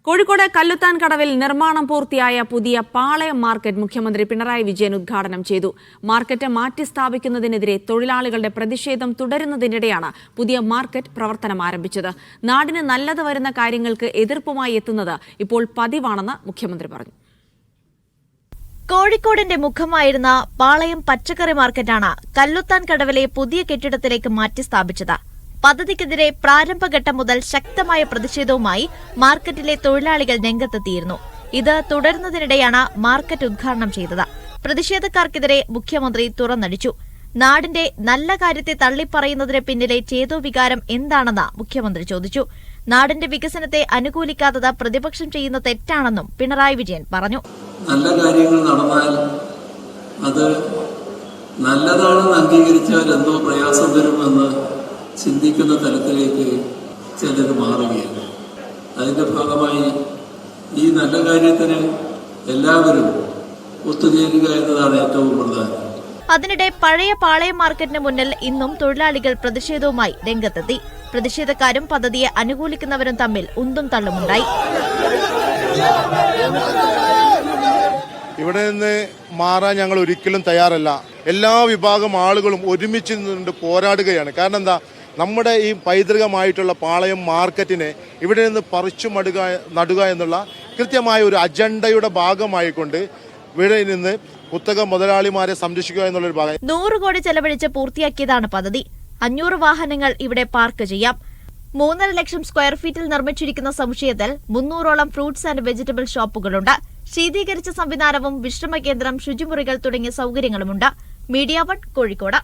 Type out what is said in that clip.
കോഴിക്കോട് കല്ലുത്താൻ കടവിൽ നിർമ്മാണം പൂർത്തിയായ പുതിയ പാളയം മാർക്കറ്റ് മുഖ്യമന്ത്രി പിണറായി വിജയൻ ഉദ്ഘാടനം ചെയ്തു. മാർക്കറ്റ് മാറ്റിസ്ഥാപിക്കുന്നതിനെതിരെ തൊഴിലാളികളുടെ പ്രതിഷേധം തുടരുന്നതിനിടെയാണ് പുതിയ മാർക്കറ്റ് പ്രവർത്തനം ആരംഭിച്ചത്. നാടിന് നല്ലത് വരുന്ന കാര്യങ്ങൾക്ക് എതിർപ്പുമായി എത്തുന്നത് ഇപ്പോൾ പതിവാണെന്ന് മുഖ്യമന്ത്രി പറഞ്ഞു. കോഴിക്കോടിന്റെ മുഖമായിരുന്ന പാളയം പച്ചക്കറി മാർക്കറ്റാണ് കല്ലുത്താൻ കടവിലെ പുതിയ കെട്ടിടത്തിലേക്ക് മാറ്റി സ്ഥാപിച്ചത്. പദ്ധതിക്കെതിരെ പ്രാരംഭഘട്ടം മുതൽ ശക്തമായ പ്രതിഷേധവുമായി മാർക്കറ്റിലെ തൊഴിലാളികൾ രംഗത്തെത്തിയിരുന്നു. ഇത് തുടരുന്നതിനിടെയാണ് മാർക്കറ്റ് ഉദ്ഘാടനം ചെയ്തത്. പ്രതിഷേധക്കാർക്കെതിരെ മുഖ്യമന്ത്രി തുറന്നടിച്ചു. നാടിന്റെ നല്ല കാര്യത്തെ തള്ളിപ്പറയുന്നതിന് പിന്നിലെ ചേതോവികാരം എന്താണെന്ന് മുഖ്യമന്ത്രി ചോദിച്ചു. നാടിന്റെ വികസനത്തെ അനുകൂലിക്കാത്തത് പ്രതിപക്ഷം ചെയ്യുന്ന തെറ്റാണെന്നും പിണറായി വിജയൻ പറഞ്ഞു. നല്ല കാര്യങ്ങൾ നടന്നാൽ അത് നല്ലതാണെന്ന് അംഗീകരിച്ചാൽ എന്തോ പ്രയാസം വരുമെന്ന് ചിന്തിക്കുന്ന തലത്തിലേക്ക് ചിലർ മാറുകയാണ്. അതിന്റെ ഭാഗമായി ഈ നല്ല കാര്യത്തിന് എല്ലാവരും ഒത്തുചേരുക എന്നതാണ് ഏറ്റവും പ്രധാനം. അതിനിടെ പഴയ പാളയം മാർക്കറ്റിന് മുന്നിൽ ഇന്നും തൊഴിലാളികൾ പ്രതിഷേധവുമായി രംഗത്തെത്തി. പ്രതിഷേധക്കാരും പദ്ധതിയെ അനുകൂലിക്കുന്നവരും തമ്മിൽ ഉന്തും തള്ളുമുണ്ടായി. ഇവിടെ നിന്ന് മാറാൻ ഞങ്ങൾ ഒരിക്കലും തയ്യാറല്ല. എല്ലാ വിഭാഗം ആളുകളും ഒരുമിച്ച് നിന്നുകൊണ്ട് പോരാടുകയാണ്. കാരണം എന്താ, നമ്മുടെ ഈ പൈതൃകമായിട്ടുള്ള പാളയം മാർക്കറ്റിനെ ഇവിടെ നിന്ന് പറിച്ചു നടുക എന്നുള്ള കൃത്യമായ ഒരു അജണ്ടയുടെ ഭാഗമായിക്കൊണ്ട് ഇവിടെ നിന്ന് കുത്തക മുതലാളിമാരെ സംരക്ഷിക്കുക എന്നുള്ളൊരു ഭാഗം. 100 കോടി ചെലവഴിച്ച് പൂർത്തിയാക്കിയതാണ് പദ്ധതി. 500 വാഹനങ്ങൾ ഇവിടെ പാർക്ക് ചെയ്യാം. 3.5 ലക്ഷം സ്ക്വയർ ഫീറ്റിൽ നിർമ്മിച്ചിരിക്കുന്ന സമുച്ചയത്തിൽ 300ഓളം ഫ്രൂട്ട്സ് ആൻഡ് വെജിറ്റബിൾ ഷോപ്പുകളുണ്ട്. ശീതീകരിച്ച സംവിധാനവും വിശ്രമ കേന്ദ്രം, ശുചിമുറികൾ തുടങ്ങിയ സൗകര്യങ്ങളുമുണ്ട്. മീഡിയ 1 കോഴിക്കോട്.